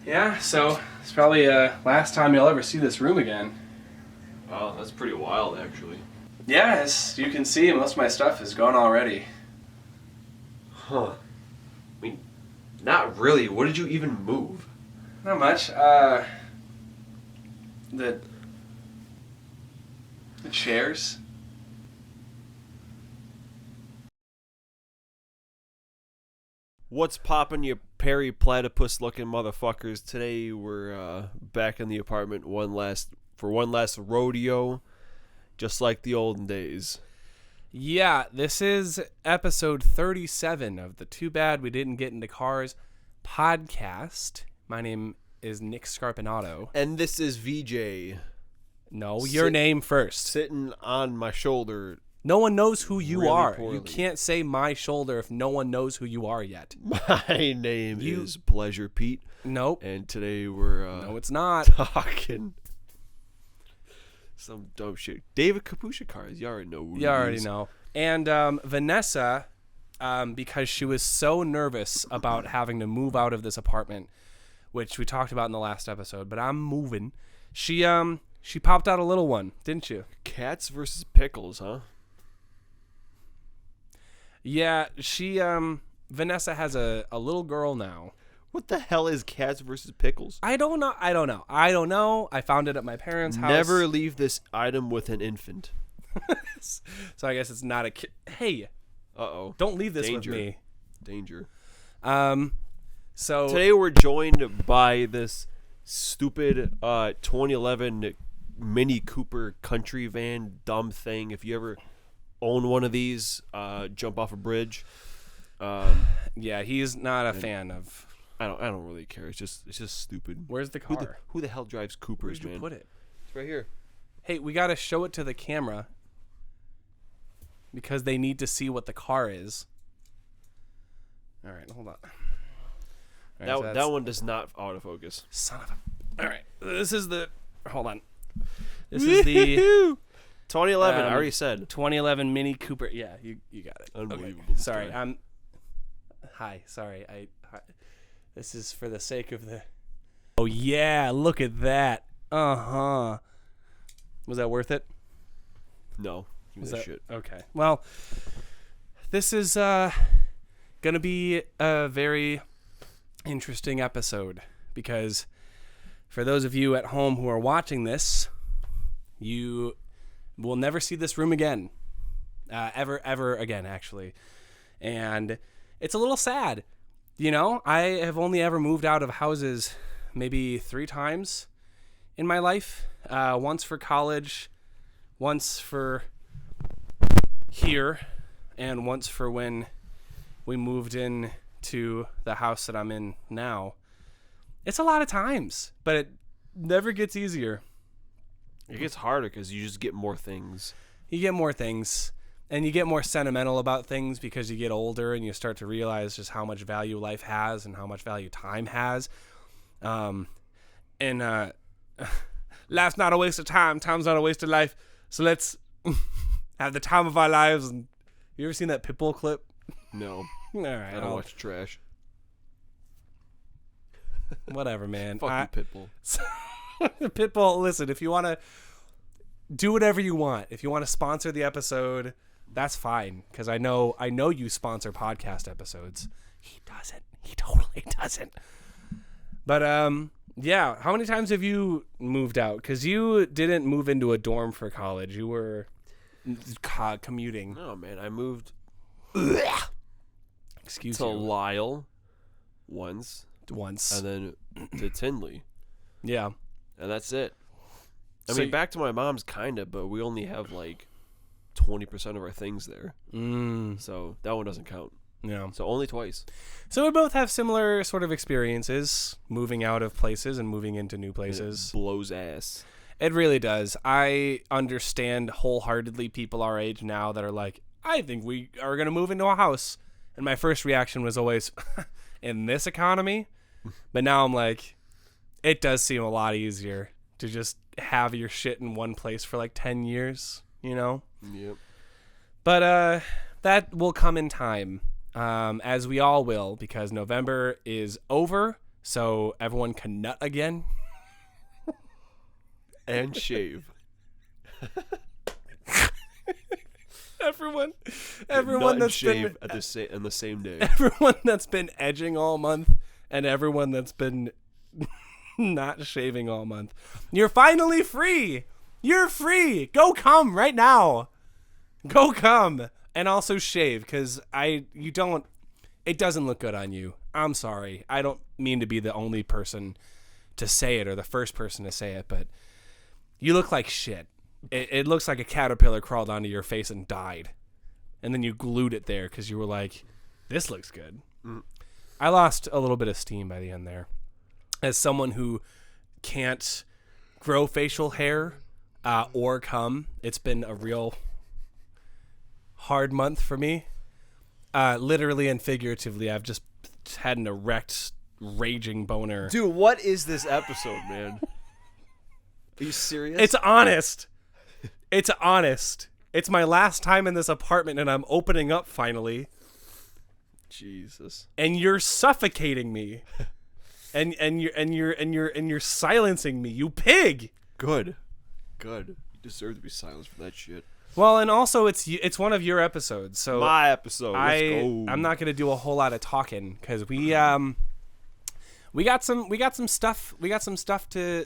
Yeah, so it's probably last time you'll ever see this room again. Wow, that's pretty wild, actually. Yeah, as you can see, most of my stuff is gone already. Huh. I mean, not really. What did you even move? Not much. The chairs. What's poppin', you Perry Platypus looking motherfuckers? Today we're back in the apartment one last rodeo, just like the olden days. Yeah, this is episode 37 of the Too Bad We Didn't Get Into Cars podcast. My name is Nick Scarpinato. And this is VJ. No, your name first. Sitting on my shoulder. No one knows who you really are. Poorly. You can't say my shoulder if no one knows who you are yet. My name is Pleasure Pete. Nope. And today we're no, it's not. talking some dumb shit. David Kapusha cars. You already know who You already know. And Vanessa, because she was so nervous about having to move out of this apartment, which we talked about in the last episode, but I'm moving. She popped out a little one, didn't you? Cats versus pickles, huh? Yeah, she Vanessa has a little girl now. What the hell is cats versus pickles? I don't know. I found it at my parents' house. Never leave this item with an infant. So I guess it's not a kid. Hey. Uh-oh. Don't leave this Danger. with me. Danger. So today we're joined by this stupid 2011 Mini Cooper country van dumb thing. If you ever own one of these, jump off a bridge. Yeah, he's not a fan of. I don't really care. It's just stupid. Where's the car? Who the hell drives Coopers, Where'd you put it? It's right here. Hey, we gotta show it to the camera because they need to see what the car is. All right, hold on. All right, that one does not autofocus. Son of a. All right, this is the. Hold on. This is the 2011. I already said 2011 Mini Cooper. Yeah, you got it. Unbelievable. Okay. Sorry, Hi. Sorry. Hi. This is for the sake of the. Oh yeah! Look at that. Was that worth it? No. Was that shit? Okay. Well, this is gonna be a very interesting episode because for those of you at home who are watching this, you will never see this room again, ever again, actually, and it's a little sad. You know, I have only ever moved out of houses maybe 3 times in my life. Once for college, once for here, and once for when we moved in to the house that I'm in now. It's a lot of times, but it never gets easier. It gets harder because you just get more things. You get more things, and you get more sentimental about things because you get older and you start to realize just how much value life has and how much value time has. Life's not a waste of time. Time's not a waste of life. So let's have the time of our lives. And you ever seen that Pitbull clip? No. All right. I don't watch trash. Whatever, man. Fuck you, Pitbull. Pitbull, listen, if you want to do whatever you want, if you want to sponsor the episode, that's fine. Because I know you sponsor podcast episodes. He doesn't. He totally doesn't. But, yeah. How many times have you moved out? Because you didn't move into a dorm for college. You were commuting. Oh, man. I moved Excuse to you. Lyle once. Once. And then to Tinley. Yeah. And that's it. I So mean, back to my mom's kind of, but we only have like 20% of our things there. So that one doesn't count. Yeah. So only twice. So we both have similar sort of experiences moving out of places and moving into new places. It blows ass. It really does. I understand wholeheartedly people our age now that are like, I think we are going to move into a house. And my first reaction was always, in this economy? But now I'm like, it does seem a lot easier to just have your shit in one place for like 10 years, you know? Yep. But that will come in time, as we all will, because November is over. so everyone can nut again. And shave. Everyone Nut that's and been shave on the same day. everyone that's been edging all month and everyone that's been not shaving all month. You're finally free. You're free. Go come right now. Go come and also shave because it doesn't look good on you. I'm sorry. I don't mean to be the only person to say it or the first person to say it, but you look like shit. It looks like a caterpillar crawled onto your face and died. And then you glued it there because you were like, this looks good. I lost a little bit of steam by the end there. As someone who can't grow facial hair or cum, it's been a real hard month for me. Literally and figuratively, I've just had an erect, raging boner. Dude, what is this episode, man? Are you serious? It's honest. It's honest. It's my last time in this apartment, and I'm opening up finally. Jesus. And you're suffocating me, and you're silencing me, you pig. Good. You deserve to be silenced for that shit. Well, and also it's one of your episodes, so my episode. Let's go. I'm not gonna do a whole lot of talking because we got some stuff to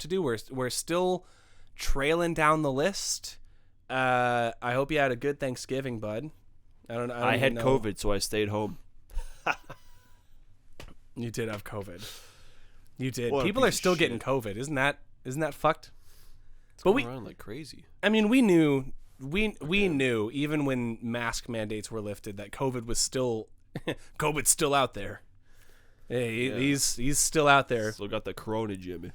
do. We're still trailing down the list. I hope you had a good Thanksgiving, bud. I had COVID, so I stayed home. You did have COVID. You did. What a People are piece of still shit. getting COVID. Isn't that fucked? It's But going around like crazy. I mean, we knew even when mask mandates were lifted that COVID was still COVID's still out there. Hey, Yeah. he's still out there. Still got the corona, Jimmy.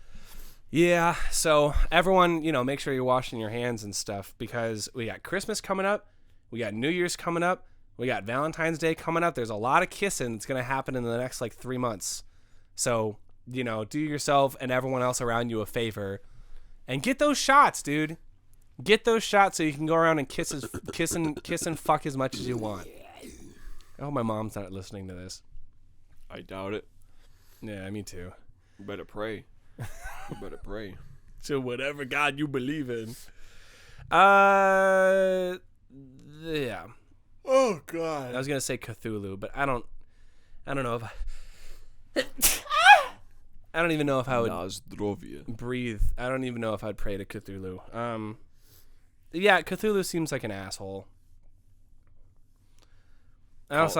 Yeah, so everyone, make sure you're washing your hands and stuff because we got Christmas coming up, we got New Year's coming up, we got Valentine's Day coming up. There's a lot of kissing that's going to happen in the next 3 months. So, do yourself and everyone else around you a favor and get those shots, dude. Get those shots so you can go around and kiss and fuck as much as you want. I hope my mom's not listening to this. I doubt it. Yeah, me too. You better pray. To whatever God you believe in. Yeah. Oh God. I was gonna say Cthulhu, but I don't know if I don't even know if I would Nazdrovia. breathe. I don't even know if I'd pray to Cthulhu. Yeah, Cthulhu seems like an asshole. I don't.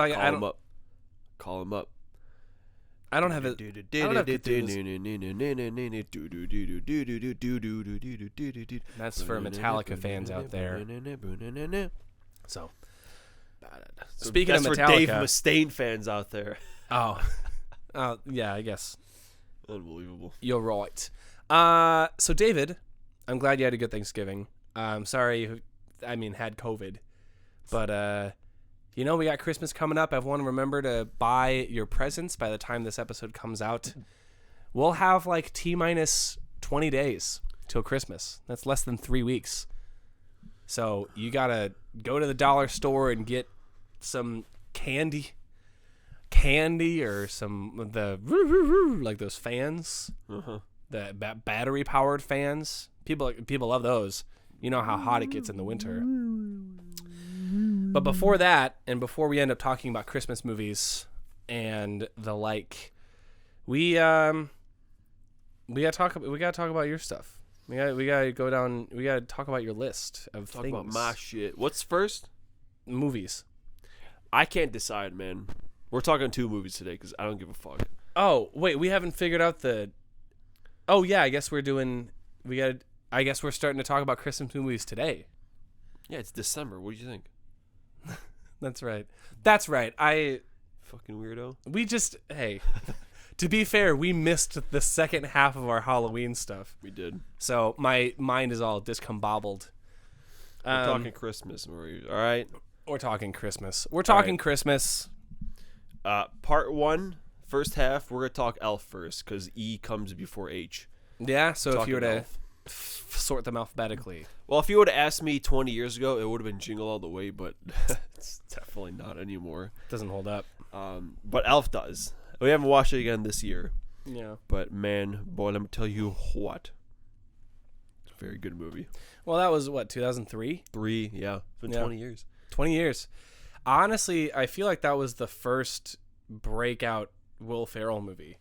Call him up. I don't have it. That's for Metallica fans out there. So, speaking of That's Metallica, for Dave Mustaine fans out there. oh, yeah, I guess Unbelievable. you're right. So David, I'm glad you had a good Thanksgiving. I'm sorry, had COVID, but we got Christmas coming up. Everyone, remember to buy your presents by the time this episode comes out. We'll have T-minus 20 days till Christmas. That's less than 3 weeks. So you gotta go to the dollar store and get some candy or some of the those fans, the battery powered fans. People love those. You know how hot it gets in the winter. But before that, and before we end up talking about Christmas movies and the like, we gotta talk about your stuff. We gotta go down. We gotta talk about your list of Talk things. about my shit. What's first? Movies. I can't decide, man. We're talking 2 movies today because I don't give a fuck. Oh wait, we haven't figured out the. Oh yeah, I guess we're doing. I guess we're starting to talk about Christmas movies today. Yeah, it's December. What do you think? That's right. Fucking weirdo. Hey, to be fair, we missed the second half of our Halloween stuff. We did. So my mind is all discombobbled. We're talking Christmas, Marie. All right. We're talking Christmas. Christmas. Part 1, first half, we're going to talk Elf first because E comes before H. Yeah, so if you were to Elf. sort them alphabetically. Well, if you would have asked me 20 years ago, it would have been Jingle All the Way, but it's definitely not anymore. Doesn't hold up. But Elf does. We haven't watched it again this year. Yeah. But man, boy, let me tell you what. It's a very good movie. Well, that was what, 2003? Yeah. It's been 20 years. 20 years. Honestly, I feel like that was the first breakout Will Ferrell movie.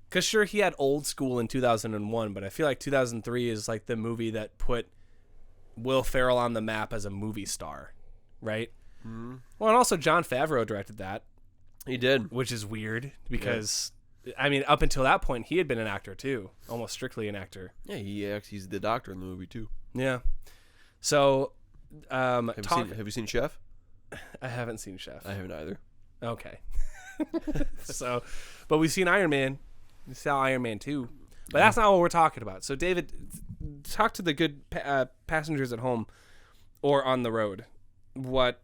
Because sure, he had Old School in 2001, but I feel like 2003 is like the movie that put Will Ferrell on the map as a movie star, right? Mm-hmm. Well, and also Jon Favreau directed that. He did. Which is weird because, I mean, up until that point, he had been an actor too. Almost strictly an actor. Yeah, he's the doctor in the movie too. Yeah. So, have you seen Chef? I haven't seen Chef. I haven't either. Okay. So, but we've seen Iron Man. We saw Iron Man 2. But that's not what we're talking about. So, David, talk to the good passengers at home or on the road. What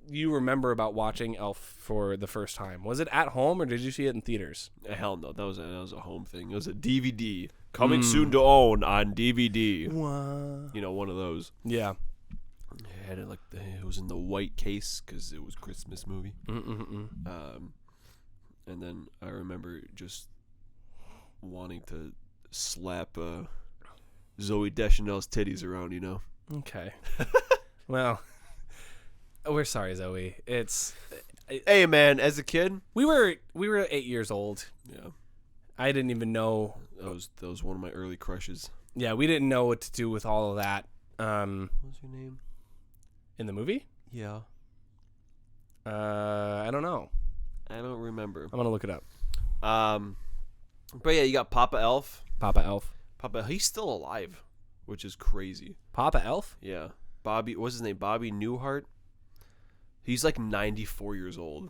you remember about watching Elf for the first time? Was it at home or did you see it in theaters? Hell no, that was a home thing. It was a DVD coming soon to own on DVD. Wow. You know, one of those. Yeah. It had it was in the white case because it was a Christmas movie. And then I remember just wanting to slap Zooey Deschanel's titties around. You know. Okay. Well. We're sorry, Zoe. Hey, man. As a kid, we were 8 years old. Yeah, I didn't even know. That was one of my early crushes. Yeah, we didn't know what to do with all of that. What was your name in the movie? Yeah. I don't know. I don't remember. I'm gonna look it up. But yeah, you got Papa Elf. Papa Elf. He's still alive, which is crazy. Papa Elf? Yeah. What's his name? Bobby Newhart. He's like 94 years old.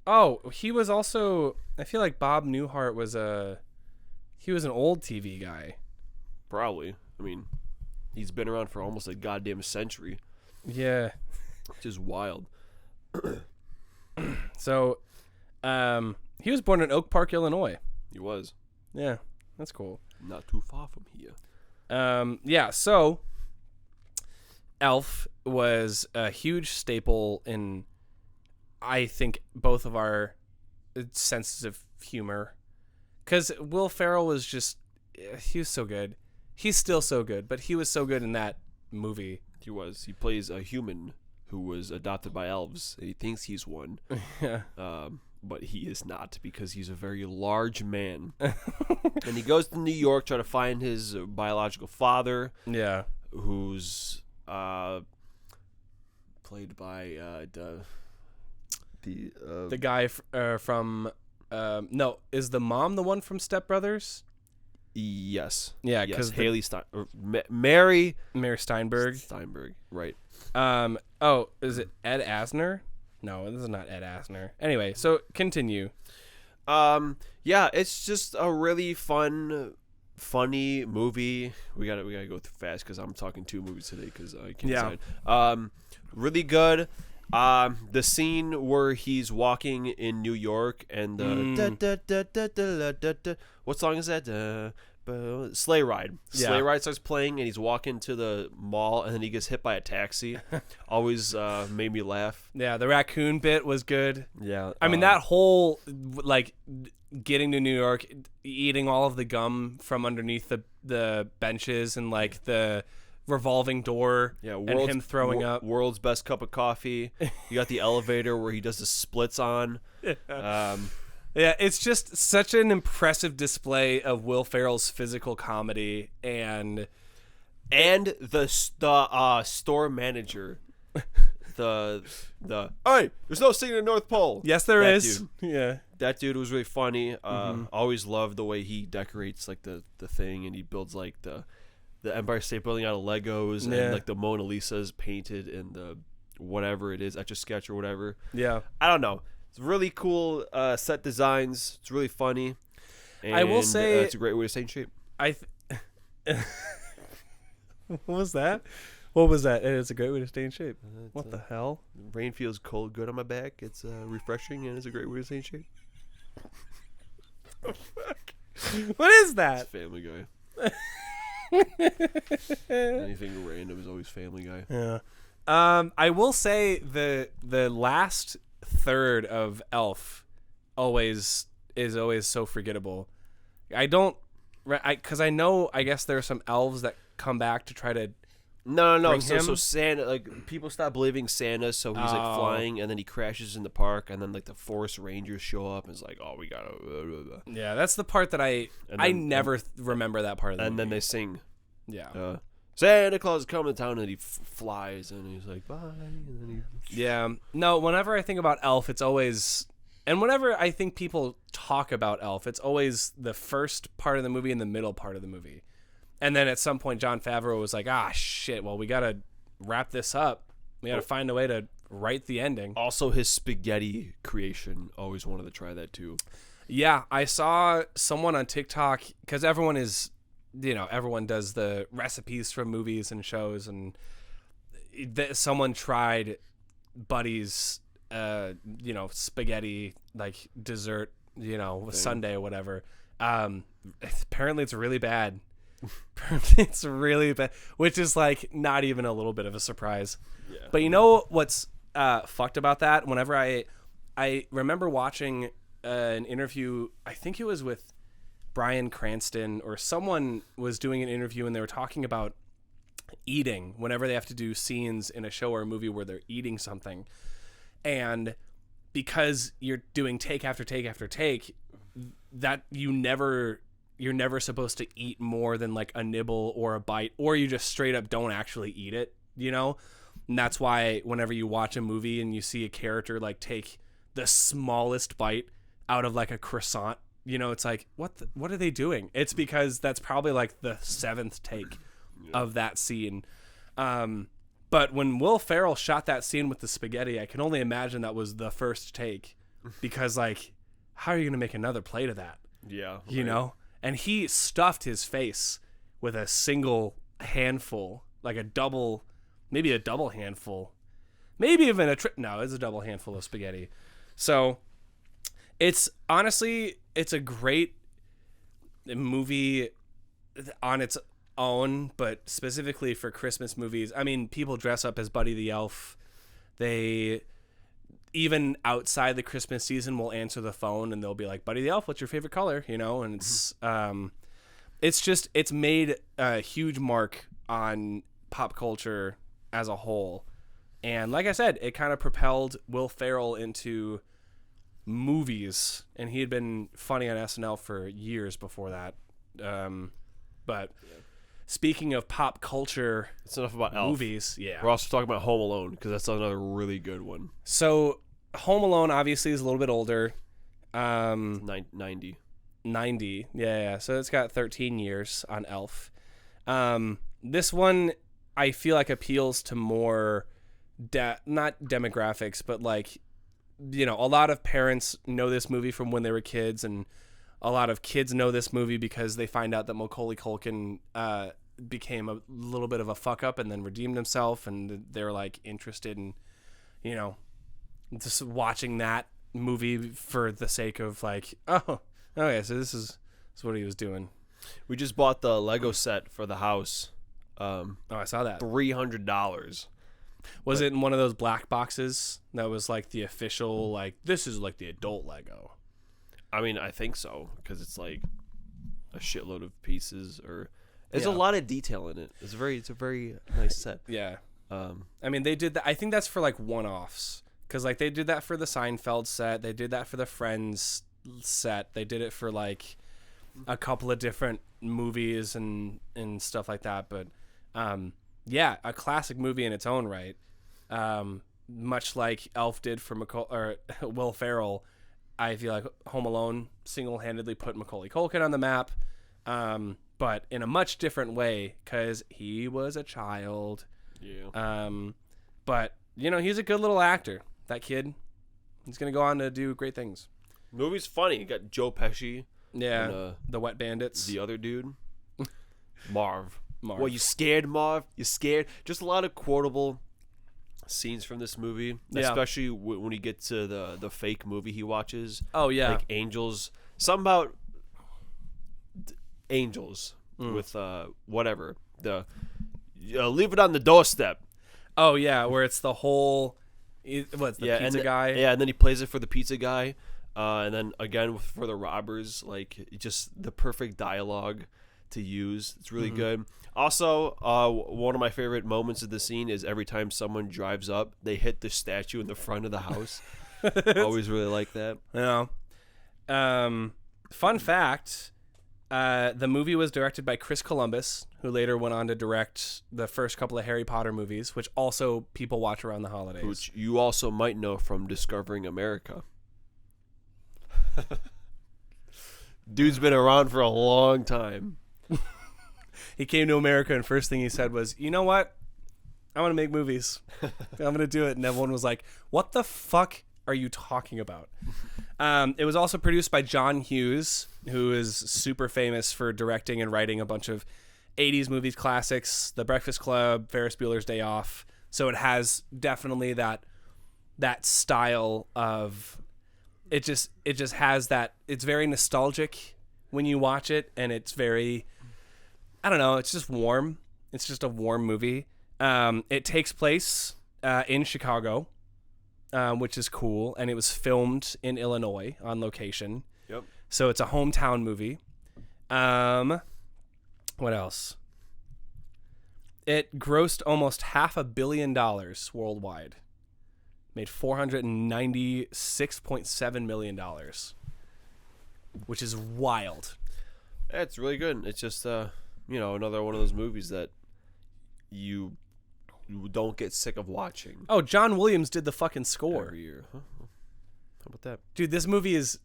Oh, he was also. I feel like Bob Newhart was he was an old TV guy. Probably. I mean, he's been around for almost a goddamn century. Yeah. Which is wild. So, he was born in Oak Park, Illinois. He was. Yeah, that's cool. Not too far from here. Yeah. So, Elf was a huge staple in, I think, both of our senses of humor. Because Will Ferrell was he was so good. He's still so good, but he was so good in that movie. He was. He plays a human who was adopted by elves, and he thinks he's one. Yeah. But he is not, because he's a very large man. And he goes to New York trying to find his biological father. Yeah. Who's played by the guy from no, is the mom the one from Step Brothers? Yes. Yeah, because Haley Mary Steinberg. Right. Oh, is it Ed Asner? No, this is not Ed Asner. Anyway, so continue. Yeah, it's just a really funny movie. We gotta go through fast because I'm talking 2 movies today because I can't decide. Really good. The scene where he's walking in New York and what song is that? Sleigh Ride. Sleigh Ride starts playing and he's walking to the mall and then he gets hit by a taxi. Always made me laugh. Yeah, the raccoon bit was good. Yeah. I mean, that whole, like, getting to New York, eating all of the gum from underneath the benches and, like, the revolving door and him throwing up. World's best cup of coffee. You got the elevator where he does the splits on. Yeah, it's just such an impressive display of Will Ferrell's physical comedy and the store manager. The hey, there's no singing in the North Pole. Yes, there is. Dude. Yeah, that dude was really funny. Always loved the way he decorates like the thing, and he builds like the Empire State Building out of Legos, and like the Mona Lisa's painted in the whatever it is, Etch-a-Sketch or whatever. Yeah, I don't know. It's really cool set designs. It's really funny. And, I will say it's a great way to stay in shape. What was that? What was that? It's a great way to stay in shape. What the hell? Rain feels cold, good on my back. It's refreshing, and it's a great way to stay in shape. What is that? It's Family Guy. Anything random is always Family Guy. Yeah. I will say the last third of Elf always is always so forgettable. Because I guess there are some elves that come back to try to. No. Bring him? So Santa, like, people stop believing Santa, so he's like flying, and then he crashes in the park, and then like the forest rangers show up, and it's like, oh, we gotta. Blah, blah, blah. Yeah, that's the part that I never remember that part of the movie. And then they sing. Yeah. Santa Claus is coming to town, and he flies, and he's like, bye. And then Yeah. No, whenever I think about Elf, it's always. And whenever I think people talk about Elf, it's always the first part of the movie and the middle part of the movie. And then at some point, Jon Favreau was like, shit, well, we got to wrap this up. We got to find a way to write the ending. Also, his spaghetti creation, always wanted to try that too. Yeah, I saw someone on TikTok, because everyone is, everyone does the recipes from movies and shows, and someone tried Buddy's, spaghetti, like, dessert, Sunday or whatever. Apparently it's really bad. It's really bad, which is like not even a little bit of a surprise. Yeah. But you know what's fucked about that? Whenever I remember watching an interview, I think it was with Bryan Cranston, or someone was doing an interview, and they were talking about eating whenever they have to do scenes in a show or a movie where they're eating something. And because you're doing take after take after take, that you're never supposed to eat more than like a nibble or a bite, or you just straight up don't actually eat it, And that's why whenever you watch a movie and you see a character like take the smallest bite out of like a croissant, it's like, what are they doing? It's because that's probably like the 7th take of that scene. But when Will Ferrell shot that scene with the spaghetti, I can only imagine that was the first take, because like, how are you going to make another plate of that? Yeah. Right. And he stuffed his face with a single handful, like maybe a double handful, maybe even it's a double handful of spaghetti. So it's honestly, it's a great movie on its own, but specifically for Christmas movies. I mean, people dress up as Buddy the Elf. They, even outside the Christmas season, will answer the phone and they'll be like, Buddy the Elf, what's your favorite color? And it's made a huge mark on pop culture as a whole. And like I said, it kind of propelled Will Ferrell into movies, and he had been funny on SNL for years before that. But speaking of pop culture, it's enough about movies. Elf. Yeah, we're also talking about Home Alone, because that's another really good one. So Home Alone obviously is a little bit older. 90. Yeah. So it's got 13 years on Elf. This one I feel like appeals to more not demographics, but like, a lot of parents know this movie from when they were kids, and a lot of kids know this movie because they find out that Macaulay Culkin became a little bit of a fuck up and then redeemed himself, and they're like interested in, just watching that movie for the sake of like, oh yeah, so this is what he was doing. We just bought the Lego set for the house. I saw that. $300. Was it in one of those black boxes that was like the official, like, this is like the adult Lego? I mean, I think so, because it's like a shitload of pieces, or there's a lot of detail in it. It's a very nice set. Yeah. I mean, they did that. I think that's for like one-offs, because like they did that for the Seinfeld set. They did that for the Friends set. They did it for like a couple of different movies and stuff like that. But yeah, a classic movie in its own right. Much like Elf did for Will Ferrell, I feel like Home Alone single-handedly put Macaulay Culkin on the map, but in a much different way, because he was a child. Yeah. But he's a good little actor. That kid, he's gonna go on to do great things. The movie's funny. You got Joe Pesci. Yeah. And, the Wet Bandits. The other dude, Marv. Well, you scared, Marv? You scared? Just a lot of quotable scenes from this movie, especially when he gets to the fake movie he watches. Oh yeah, like Angels. Something about angels with whatever leave it on the doorstep. Oh yeah, where it's the whole pizza guy. Yeah, and then he plays it for the pizza guy. And then again for the robbers, like just the perfect dialogue to use. It's really good. Also, one of my favorite moments of the scene is every time someone drives up, they hit the statue in the front of the house. Always really like that. Yeah. Fun fact, the movie was directed by Chris Columbus, who later went on to direct the first couple of Harry Potter movies, which also people watch around the holidays. Which you also might know from Discovering America. Dude's been around for a long time. He came to America, and first thing he said was, you know what? I want to make movies. I'm going to do it. And everyone was like, what the fuck are you talking about? It was also produced by John Hughes, who is super famous for directing and writing a bunch of 80s movies classics, The Breakfast Club, Ferris Bueller's Day Off. So it has definitely that style of... It just has that... It's very nostalgic when you watch it, and it's very... I don't know. It's just warm. It's just a warm movie. It takes place in Chicago, which is cool, and it was filmed in Illinois on location. Yep. So it's a hometown movie. What else? It grossed almost $500 million worldwide. Made $496.7 million, which is wild. Yeah, it's really good. It's just another one of those movies that you don't get sick of watching. Oh, John Williams did the fucking score every year. Huh? How about that? Dude, this movie is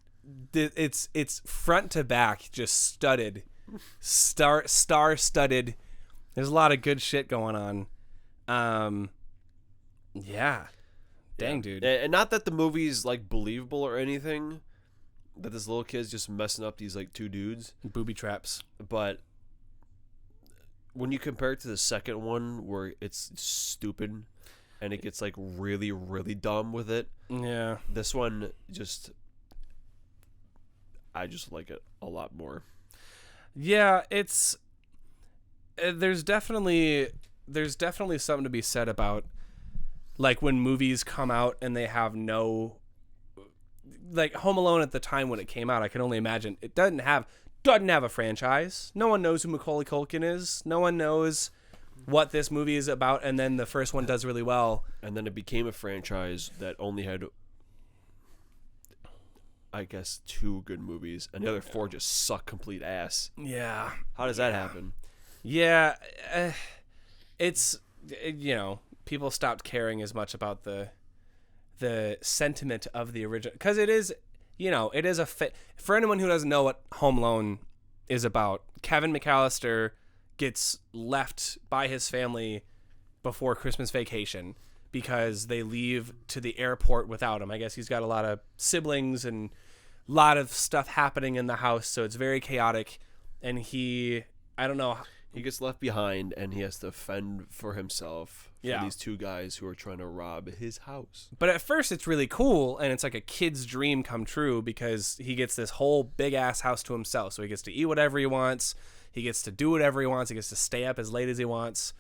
it's front to back just studded. Star studded. There's a lot of good shit going on. Yeah. Dang, dude. And not that the movie's like believable or anything, that this little kid's just messing up these like two dudes. Booby traps. But when you compare it to the second one where it's stupid and it gets like really, really dumb with it. Yeah. This one I just like it a lot more. Yeah, it's there's definitely something to be said about like when movies come out and they have no, like Home Alone at the time when it came out, I can only imagine it doesn't have a franchise. No one knows who Macaulay Culkin is. No one knows what this movie is about, and then the first one does really well. And then it became a franchise that only had, I guess, 2 good movies, and the other 4 just suck complete ass. Yeah. How does that happen? Yeah. It's, people stopped caring as much about the sentiment of the original, because it is, it is for anyone who doesn't know what Home Alone is about. Kevin McAllister gets left by his family before Christmas vacation because they leave to the airport without him. I guess he's got a lot of siblings and a lot of stuff happening in the house, so it's very chaotic. And he gets left behind, and he has to fend for himself for these 2 guys who are trying to rob his house. But at first, it's really cool, and it's like a kid's dream come true because he gets this whole big-ass house to himself. So he gets to eat whatever he wants. He gets to do whatever he wants. He gets to stay up as late as he wants.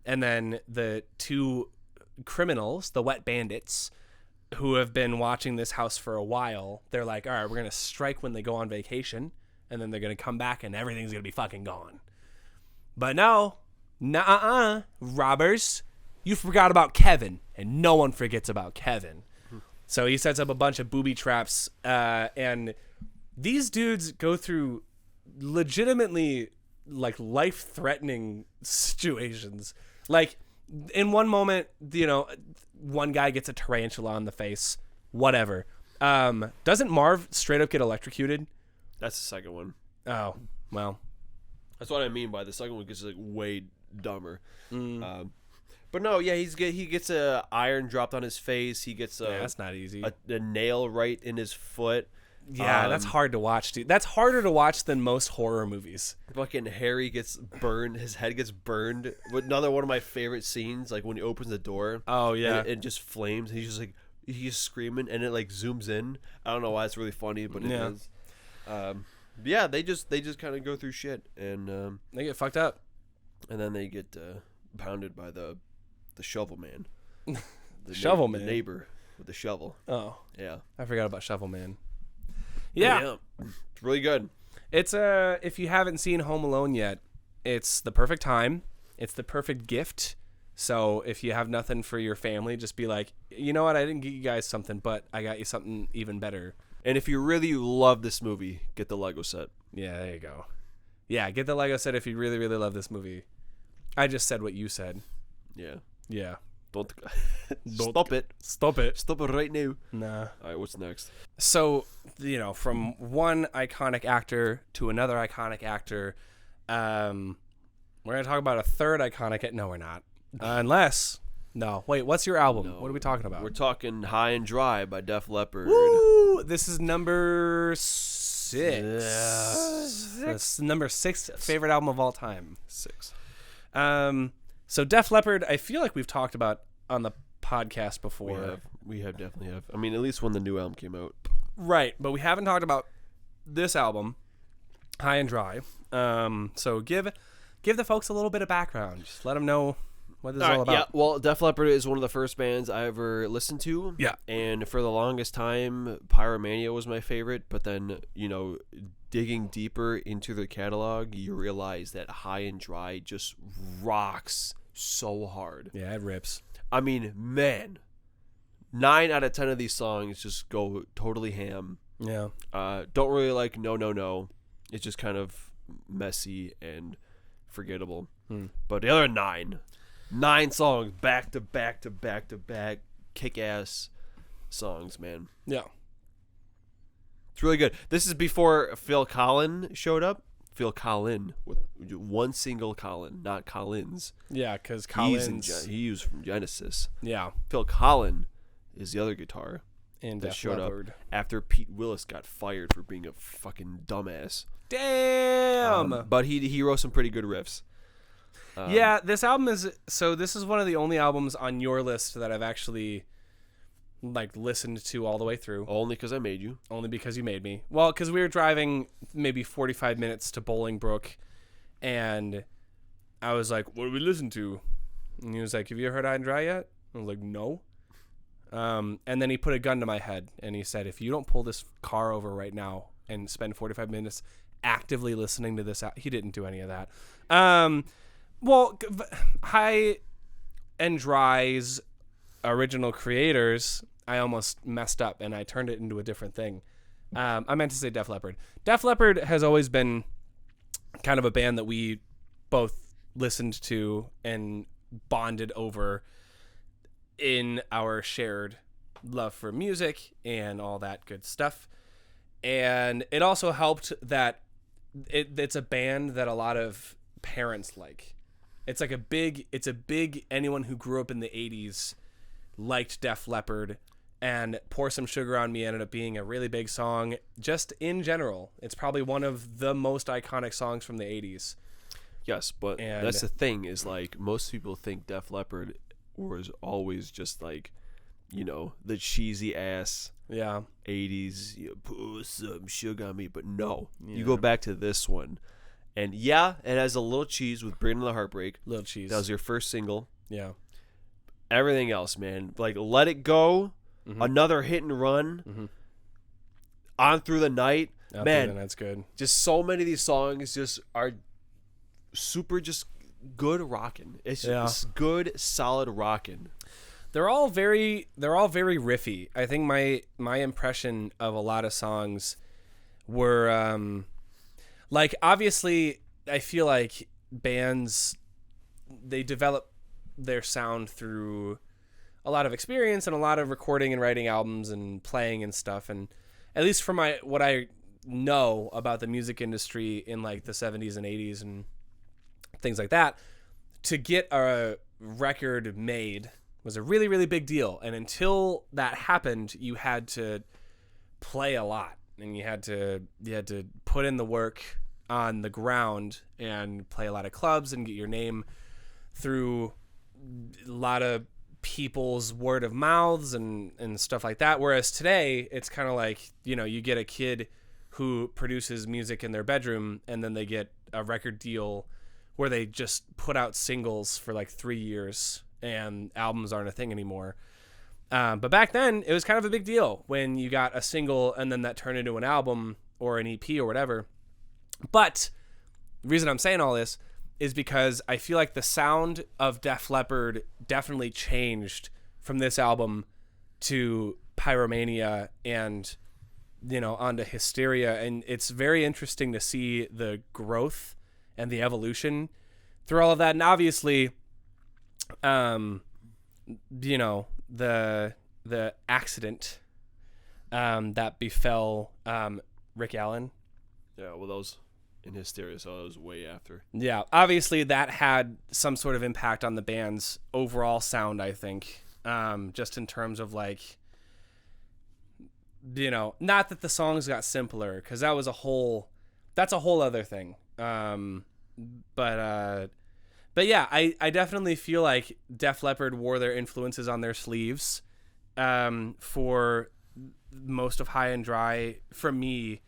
And then the 2 criminals, the wet bandits, who have been watching this house for a while, they're like, all right, we're going to strike when they go on vacation, and then they're going to come back, and everything's going to be fucking gone. But no, robbers, you forgot about Kevin, and no one forgets about Kevin. So he sets up a bunch of booby traps, and these dudes go through legitimately like life-threatening situations. Like in one moment, one guy gets a tarantula on the face, whatever. Doesn't Marv straight up get electrocuted? That's the second one. Oh, well. That's what I mean by the second one gets like way dumber. But no, yeah, he gets a iron dropped on his face. He gets that's not easy. A nail right in his foot. Yeah, that's hard to watch, dude. That's harder to watch than most horror movies. Fucking Harry gets burned. His head gets burned. Another one of my favorite scenes, like when he opens the door. Oh yeah, and it just flames. He's just like he's screaming, and it like zooms in. I don't know why it's really funny, but it is. Yeah, they just kind of go through shit, and they get fucked up, and then they get pounded by the shovel man. Shovel man, the neighbor with the shovel. Oh yeah, I forgot about Shovel Man. Yeah. It's really good. It's if you haven't seen Home Alone yet, it's the perfect time. It's the perfect gift. So if you have nothing for your family, just be like, you know what? I didn't get you guys something, but I got you something even better. And if you really love this movie, get the Lego set. Yeah, there you go. Yeah, get the Lego set if you really, really love this movie. I just said what you said. Yeah. Yeah. Don't stop it. Stop it. Stop it right now. Nah. All right, what's next? So, from one iconic actor to another iconic actor, we're going to talk about a third iconic. No, we're not. No. Wait, what's your album? No. What are we talking about? We're talking High and Dry by Def Leppard. Woo! This is number 6. That's number 6 favorite album of all time. 6. So Def Leppard, I feel like we've talked about on the podcast before. We definitely have. I mean, at least when the new album came out. Right, but we haven't talked about this album, High and Dry. So give the folks a little bit of background. Just let them know what this is all about. Yeah, well, Def Leppard is one of the first bands I ever listened to. Yeah. And for the longest time, Pyromania was my favorite. But then, digging deeper into their catalog, you realize that High and Dry just rocks so hard. Yeah, it rips. I mean, man, 9 out of 10 of these songs just go totally ham. Yeah. Don't really like No No No. It's just kind of messy and forgettable. But the other 9 songs back to back to back to back, kick-ass songs, man. Yeah. It's really good. This is before Phil Collin showed up. Phil Collin with one single Collin, not Collins. Yeah, because Collins... He was from Genesis. Yeah. Phil Collin is the other guitar And that Def showed Leppard. up after Pete Willis got fired for being a fucking dumbass. Damn! But he wrote some pretty good riffs. Yeah, this album is... So this is one of the only albums on your list that I've actually... listened to all the way through. Only because I made you. Only because you made me. Well, because we were driving maybe 45 minutes to Bolingbrook, and I was like, what do we listen to? And he was like, have you heard High and Dry yet? I was like, no. And then he put a gun to my head, and he said, if you don't pull this car over right now and spend 45 minutes actively listening to this out, he didn't do any of that. Well, High and Dry's original creators, I almost messed up and I turned it into a different thing. I meant to say Def Leppard. Def Leppard has always been kind of a band that we both listened to and bonded over in our shared love for music and all that good stuff. And it also helped that it's a band that a lot of parents like. It's a big anyone who grew up in the 80s liked Def Leppard, and Pour Some Sugar on Me ended up being a really big song just in general. It's probably one of the most iconic songs from the 80s. Yes, but that's the thing is most people think Def Leppard was always just the cheesy ass 80s, pour some sugar on me, but no. Yeah. You go back to this one, and it has a little cheese with Bring On the Heartbreak. Little cheese. That was your first single. Yeah. Everything else, man, Let It Go, Another Hit and Run, On Through the Night, man, that's good. Just so many of these songs just are super just good rocking. It's just good, solid rocking. They're all very riffy. I think my impression of a lot of songs were obviously I feel like bands, they develop their sound through a lot of experience and a lot of recording and writing albums and playing and stuff. And at least from what I know about the music industry in the 70s and 80s and things like that, to get a record made was a really, really big deal. And until that happened, you had to play a lot, and you had to put in the work on the ground and play a lot of clubs and get your name through a lot of people's word of mouths and stuff like that. Whereas today, it's kind of you get a kid who produces music in their bedroom, and then they get a record deal where they just put out singles for 3 years and albums aren't a thing anymore. But back then, it was kind of a big deal when you got a single and then that turned into an album or an EP or whatever. But the reason I'm saying all this is because I feel like the sound of Def Leppard definitely changed from this album to Pyromania and, onto Hysteria. And it's very interesting to see the growth and the evolution through all of that. And obviously, the accident that befell Rick Allen. Yeah, well, those in Hysteria, so that was way after. Yeah, obviously that had some sort of impact on the band's overall sound, I think. Just in terms of not that the songs got simpler, because that's a whole other thing. But yeah, I definitely feel like Def Leppard wore their influences on their sleeves for most of High and Dry, for me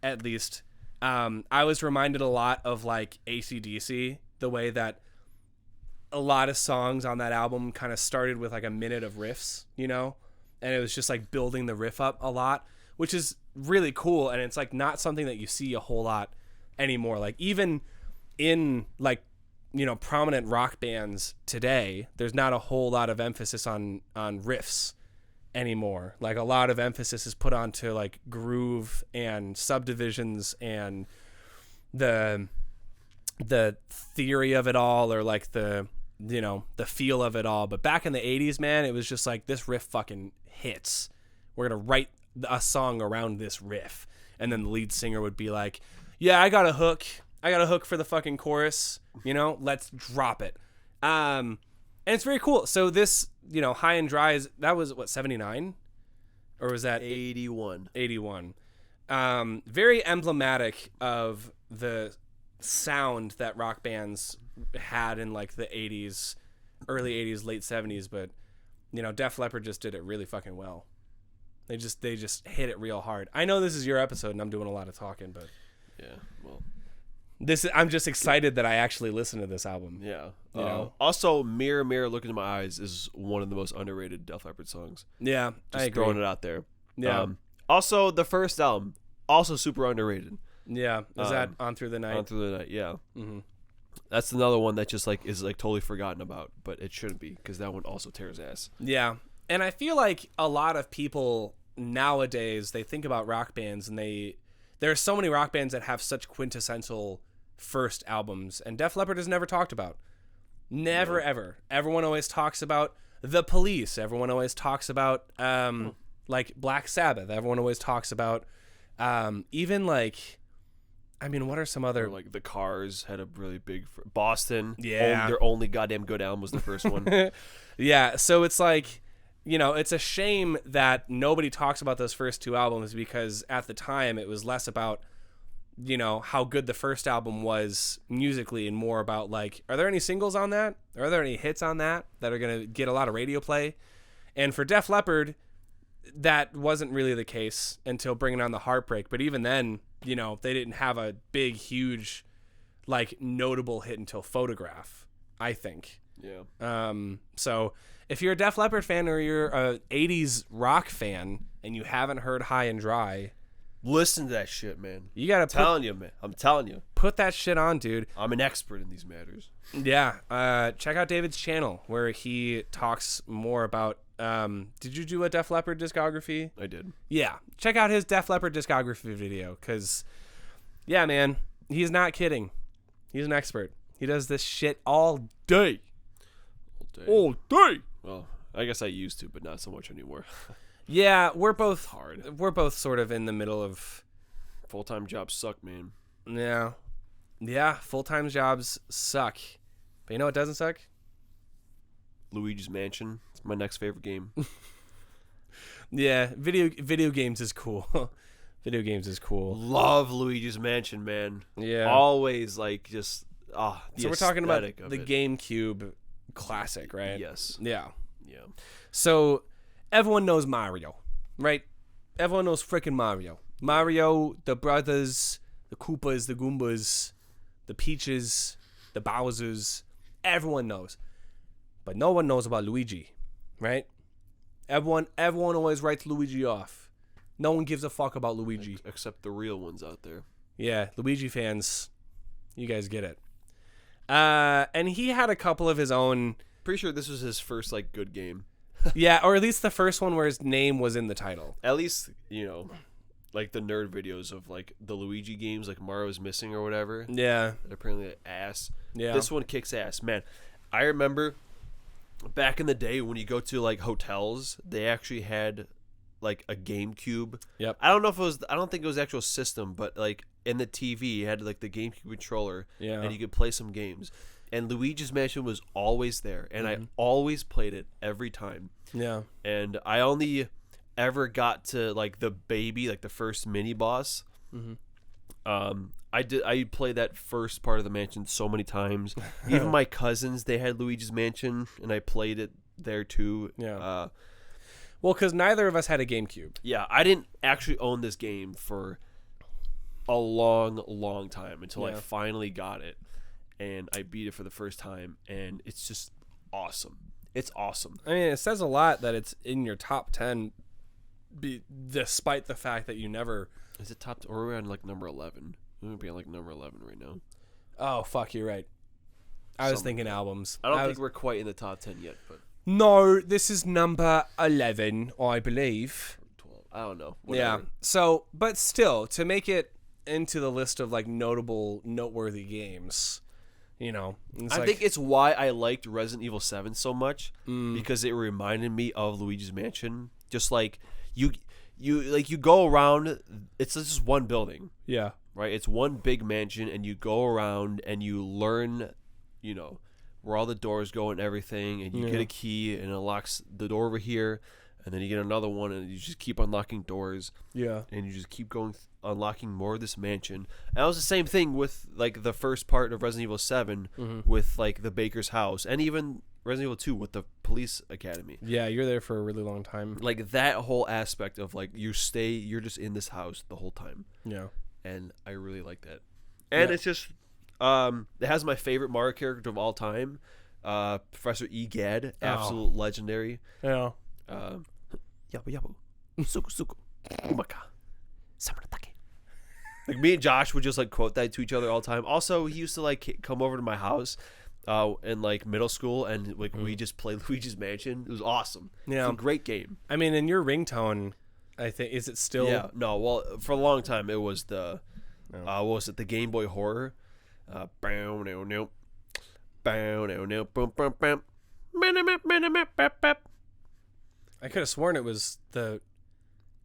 at least. I was reminded a lot of AC/DC, the way that a lot of songs on that album kind of started with a minute of riffs, and it was just building the riff up a lot, which is really cool. And it's not something that you see a whole lot anymore. Even in prominent rock bands today, there's not a whole lot of emphasis on riffs anymore. A lot of emphasis is put onto groove and subdivisions and the theory of it all, or the feel of it all. But back in the 80s, man, it was just this riff fucking hits. We're gonna write a song around this riff, and then the lead singer would be like, yeah, I got a hook for the fucking chorus, let's drop it. And it's very cool. So this, High and Dry that was what, 79? Or was that 81? 81. Very emblematic of the sound that rock bands had in the 80s, early 80s, late 70s. But, Def Leppard just did it really fucking well. They just hit it real hard. I know this is your episode and I'm doing a lot of talking, but yeah, well, I'm just excited that I actually listened to this album. Yeah. Also, Mirror Mirror Look Into My Eyes is one of the most underrated Def Leppard songs. Yeah, just I agree. Throwing it out there. Yeah. Also, the first album, also super underrated. Yeah. Is that On Through the Night? On Through the Night, yeah. Mm-hmm. That's another one that just is totally forgotten about, but it shouldn't be, because that one also tears ass. Yeah. And I feel like a lot of people nowadays, they think about rock bands, and there are so many rock bands that have such quintessential first albums, and Def Leppard is never talked about. Never, ever. Everyone always talks about The Police. Everyone always talks about Black Sabbath. Everyone always talks about even what are some other... Or the Cars had a really big... Boston. Yeah. Their only goddamn good album was the first one. Yeah, so it's it's a shame that nobody talks about those first two albums, because at the time it was less about how good the first album was musically and more about are there any singles on that? Are there any hits on that are going to get a lot of radio play? And for Def Leppard, that wasn't really the case until Bringing On the Heartbreak. But even then, they didn't have a big, huge, notable hit until Photograph, I think. Yeah. So if you're a Def Leppard fan, or you're a 80s rock fan and you haven't heard High and Dry, listen to that shit, man. You gotta I'm telling you. Put that shit on, dude. I'm an expert in these matters. Yeah. Check out David's channel where he talks more about did you do a Def Leppard discography? I did. Yeah. Check out his Def Leppard discography video, because yeah, man, he's not kidding. He's an expert. He does this shit all day. All day. Well, I guess I used to, but not so much anymore. Yeah, we're both hard. We're both sort of in the middle of... Full-time jobs suck, man. Yeah. Yeah, full-time jobs suck. But you know what doesn't suck? Luigi's Mansion. It's my next favorite game. Yeah, video games is cool. Video games is cool. Love Luigi's Mansion, man. Yeah. Always, just... so we're talking about the GameCube classic, right? Yes. Yeah. Yeah. So... everyone knows Mario, right? Everyone knows freaking Mario. Mario, the brothers, the Koopas, the Goombas, the Peaches, the Bowsers. Everyone knows. But no one knows about Luigi, right? Everyone always writes Luigi off. No one gives a fuck about Luigi. Except the real ones out there. Yeah, Luigi fans, you guys get it. And he had a couple of his own. Pretty sure this was his first like good game. Yeah, or at least the first one where his name was in the title. At least, like the nerd videos of like the Luigi games, like Mario's Missing or whatever. Yeah. That apparently ass. Yeah. This one kicks ass, man. I remember back in the day when you go to like hotels, they actually had like a GameCube. Yep. I don't think it was the actual system, but like in the TV, you had like the GameCube controller, Yeah. and you could play some games. And Luigi's Mansion was always there, and I always played it every time. Yeah. And I only ever got to like the baby, like the first mini boss. I played that first part of the mansion so many times. Even my cousins, they had Luigi's Mansion, and I played it there too. Yeah. Well, because neither of us had a GameCube. Yeah, I didn't actually own this game for a long time until I finally got it, and I beat it for the first time, and it's just awesome. It's awesome. I mean, it says a lot that it's in your top 10, despite the fact that you never... Is it top... Or are we on like number 11? We would be on like number 11 right now. Oh, fuck, you're right. I was thinking albums. I don't think we're quite in the top 10 yet, but... No, this is number 11, I believe. 12. I don't know. Whatever. Yeah. So, but still, to make it into the list of like noteworthy games, I think it's why I liked Resident Evil 7 so much, because it reminded me of Luigi's Mansion. Just like you go around, it's just one building. Yeah. Right? It's one big mansion, and you go around and you learn, where all the doors go and everything, and you get a key and it unlocks the door over here, and then you get another one, and you just keep unlocking doors. Yeah. And you just keep going unlocking more of this mansion. And that was the same thing with like the first part of Resident Evil 7 with like the baker's house, and even Resident Evil 2 with the police academy. Yeah, you're there for a really long time. Like that whole aspect of like you're just in this house the whole time. Yeah. And I really like that. And it's just it has my favorite Mario character of all time, Professor Egad, absolute legendary. Yeah. Yabu yabu, suku suku, umaka, samuratake. Like me and Josh would just like quote that to each other all the time. Also, he used to like come over to my house in like middle school, and like we just played Luigi's Mansion. It was awesome. Yeah. It's a great game. I mean, in your ringtone, I think, is it still? Yeah. No. Well, for a long time it was the what was it? The Game Boy Horror. Bow no no, bow no no, boom boom boom. I could have sworn it was the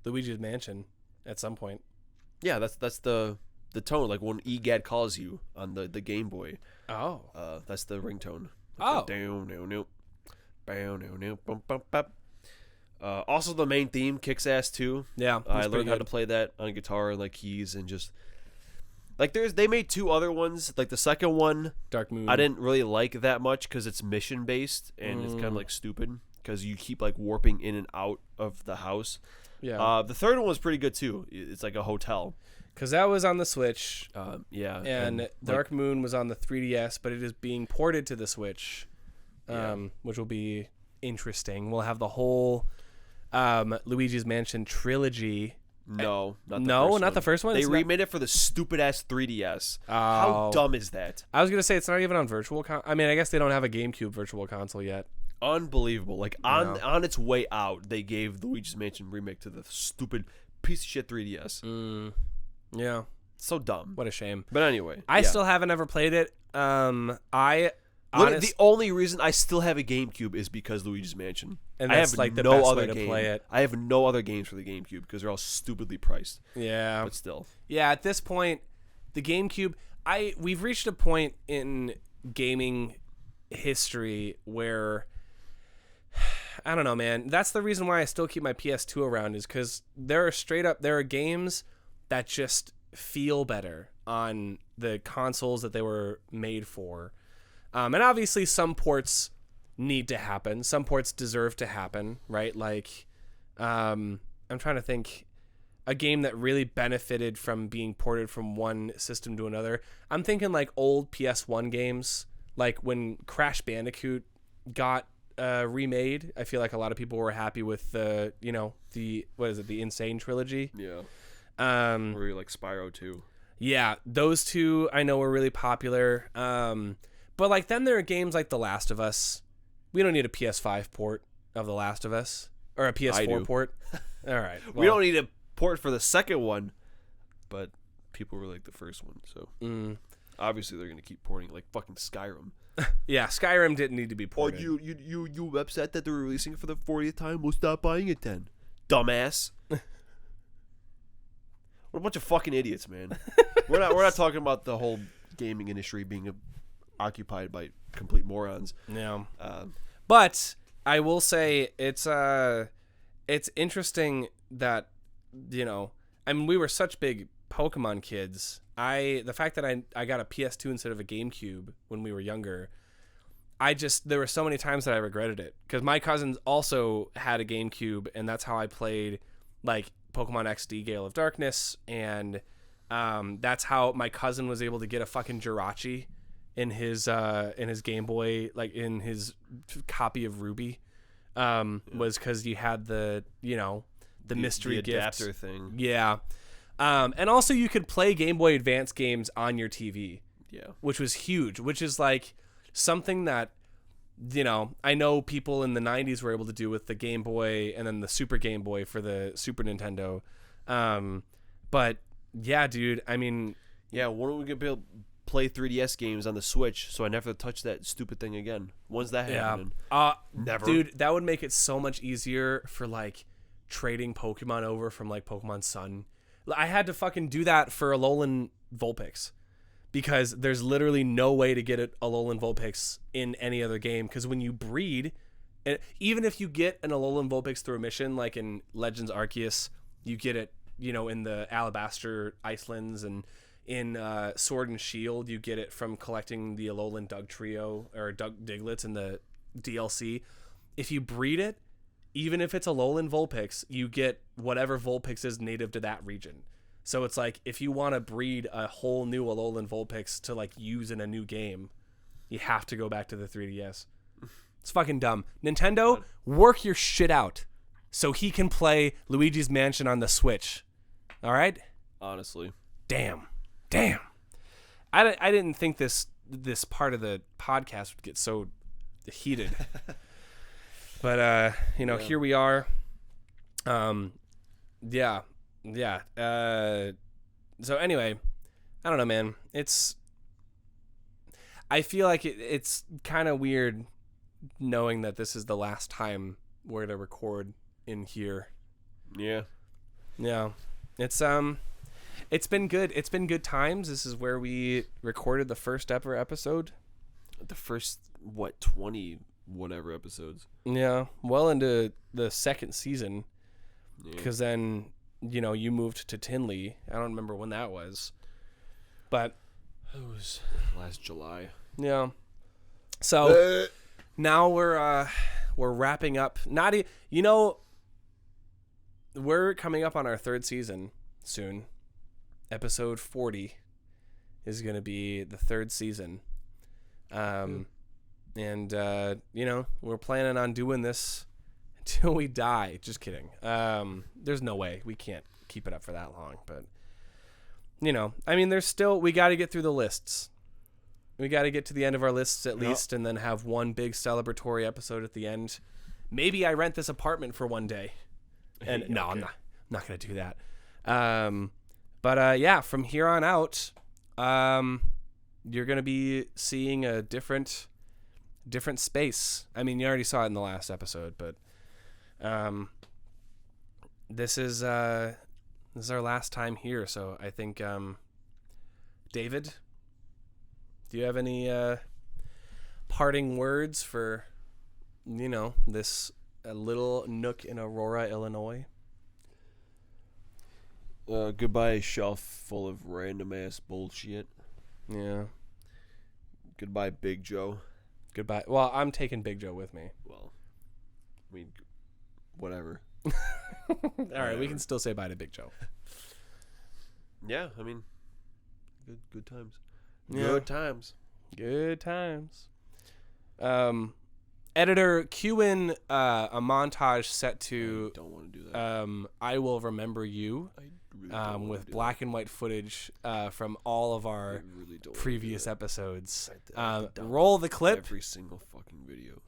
Luigi's Mansion at some point. Yeah, that's the tone. Like when Egad calls you on the Game Boy. Oh. That's the ringtone. Oh. Down no no, bow no no, boom boom boom. Also, the main theme kicks ass too. Yeah, I learned how to play that on guitar and like keys, and just like they made two other ones. Like the second one, Dark Moon, I didn't really like that much because it's mission based and it's kind of like stupid because you keep like warping in and out of the house. Yeah. The third one was pretty good too. It's like a hotel. Because that was on the Switch. Yeah. And Dark Moon was on the 3DS, but it is being ported to the Switch, which will be interesting. We'll have the whole Luigi's Mansion trilogy. No, not the first one. They remade it for the stupid ass 3DS. How dumb is that? I was gonna say it's not even on Virtual I mean, I guess they don't have a GameCube Virtual Console yet. Unbelievable! Like on its way out, they gave Luigi's Mansion remake to the stupid piece of shit 3DS. Yeah, so dumb. What a shame. But anyway, I still haven't ever played it. The only reason I still have a GameCube is because Luigi's Mansion. And that's like the best way to play it. I have no other games for the GameCube because they're all stupidly priced. Yeah. But still. Yeah, at this point, the GameCube, we've reached a point in gaming history where, I don't know, man. That's the reason why I still keep my PS2 around, is because there are games that just feel better on the consoles that they were made for. And obviously some ports need to happen. Some ports deserve to happen, right? Like, I'm trying to think a game that really benefited from being ported from one system to another. I'm thinking like old PS1 games, like when Crash Bandicoot got remade. I feel like a lot of people were happy with the the Insane trilogy. Yeah. Or like Spyro 2. Yeah, those two I know were really popular. But like then there are games like The Last of Us. We don't need a PS5 port of The Last of Us or a PS4 port. All right. We don't need a port for the second one, but people were like the first one, so obviously they're gonna keep porting like fucking Skyrim. Yeah, Skyrim didn't need to be ported. Oh, you upset that they're releasing it for the 40th time? We'll stop buying it then, dumbass. What a bunch of fucking idiots, man. We're not talking about the whole gaming industry being occupied by complete morons. Yeah. But I will say it's interesting that I mean we were such big Pokemon kids. The fact that I got a PS2 instead of a GameCube when we were younger, there were so many times that I regretted it because my cousins also had a GameCube and that's how I played like Pokemon XD Gale of Darkness, and that's how my cousin was able to get a fucking Jirachi in his Game Boy, like in his copy of Ruby, was because you had the mystery the gift adapter thing. Yeah. And also you could play Game Boy Advance games on your TV. Yeah. Which was huge, which is like something that, I know people in the 90s were able to do with the Game Boy and then the Super Game Boy for the Super Nintendo. But yeah, dude, I mean... Yeah, when are we going to be able to play 3DS games on the Switch so I never touch that stupid thing again? When's that happening? Never. Dude, that would make it so much easier for like trading Pokemon over from like Pokemon Sun. I had to fucking do that for Alolan Vulpix because there's literally no way to get Alolan Vulpix in any other game, because when you breed, even if you get an Alolan Vulpix through a mission like in Legends Arceus, you get it, in the Alabaster Icelands, and in Sword and Shield you get it from collecting the Alolan Dugtrio or Diglets in the DLC. If you breed it, even if it's a Alolan Vulpix, you get whatever Vulpix is native to that region. So it's like if you want to breed a whole new Alolan Vulpix to like use in a new game, you have to go back to the 3DS. It's fucking dumb. Nintendo, work your shit out so he can play Luigi's Mansion on the Switch. All right? Honestly. Damn. I didn't think this part of the podcast would get so heated. But, here we are. Yeah. So anyway, I don't know, man. I feel like it's kind of weird knowing that this is the last time we're to record in here. Yeah. Yeah. It's been good. It's been good times. This is where we recorded the first ever episode. The first, 20 whatever episodes. Yeah, well into the second season, because then you moved to Tinley. I don't remember when that was, but it was last July. Yeah. So now we're wrapping up. We're coming up on our third season soon. Episode 40 is going to be the third season. And, we're planning on doing this until we die. Just kidding. There's no way. We can't keep it up for that long. But, there's still, we got to get through the lists. We got to get to the end of our lists at least, and then have one big celebratory episode at the end. Maybe I rent this apartment for one day. And okay. No, I'm not going to do that. But from here on out, you're going to be seeing a different space. I mean, you already saw it in the last episode, but this is our last time here. So I think, David, do you have any parting words for, this little nook in Aurora, Illinois? Goodbye, shelf full of random ass bullshit. Yeah. Goodbye, Big Joe. Goodbye. Well, I'm taking Big Joe with me. Well, whatever. All right, we can still say bye to Big Joe. Yeah, good times. Yeah. Good times. Good times. Editor, cue in a montage set to I don't want to do that. I Will Remember You, I really don't wanna with do black and white footage from all of that. our I really don't wanna previous do that. episodes. I have to download Roll the clip. Every single fucking video.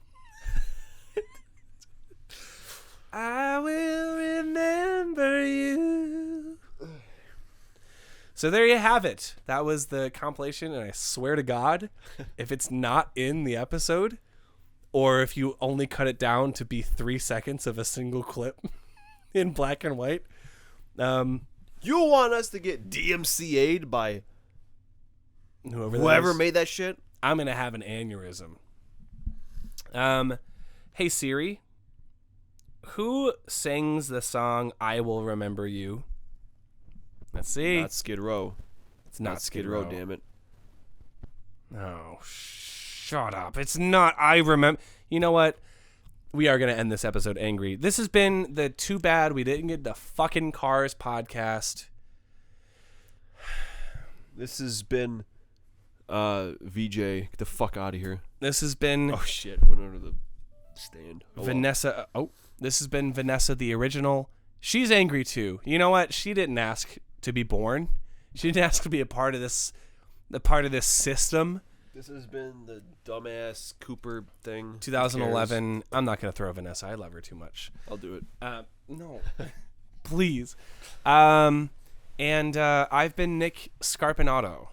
I will remember you. So there you have it. That was the compilation, and I swear to God, if it's not in the episode, or if you only cut it down to be 3 seconds of a single clip in black and white, You want us to get DMCA'd by whoever whoever made that shit? I'm gonna have an aneurysm. Hey Siri, who sings the song "I Will Remember You"? Let's see. Not Skid Row. It's not Skid Row, damn it. Oh, shut up. It's not. I remember. You know what? We are going to end this episode angry. This has been the Too Bad We Didn't Get the Fucking Cars podcast. This has been VJ. Get the fuck out of here. This has been Oh shit, went under the stand. Oh, well. Vanessa. This has been Vanessa the original. She's angry too. You know what? She didn't ask to be born. She didn't ask to be a part of this system. This has been the dumbass Cooper thing. 2011. I'm not going to throw Vanessa. I love her too much. I'll do it. No. Please. And I've been Nick Scarpinato.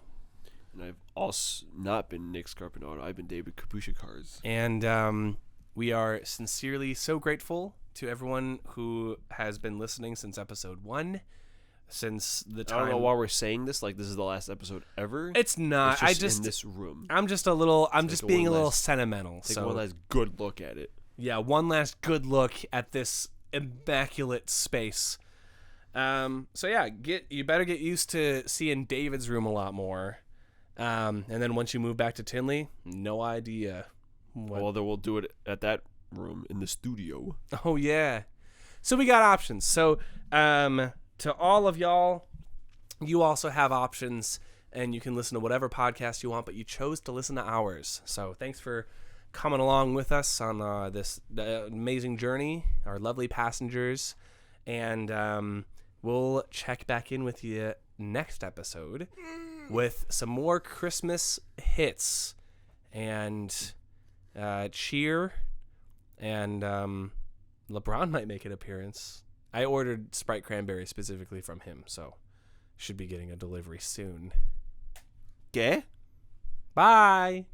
And I've also not been Nick Scarpinato. I've been David Kapusha Cars. And we are sincerely so grateful to everyone who has been listening since episode 1. Since the time. I don't know why we're saying this. Like, this is the last episode ever. It's not. It's just in this room. I'm just being a little sentimental. Take so one last good look at it. Yeah, one last good look at this immaculate space. So yeah, you better get used to seeing David's room a lot more. And then once you move back to Tinley, no idea. Well, then we'll do it at that room in the studio. Oh yeah. So we got options. So to all of y'all, you also have options, and you can listen to whatever podcast you want, but you chose to listen to ours. So thanks for coming along with us on this amazing journey, our lovely passengers, and we'll check back in with you next episode with some more Christmas hits and cheer, and LeBron might make an appearance. I ordered Sprite Cranberry specifically from him, so should be getting a delivery soon. Okay. Bye.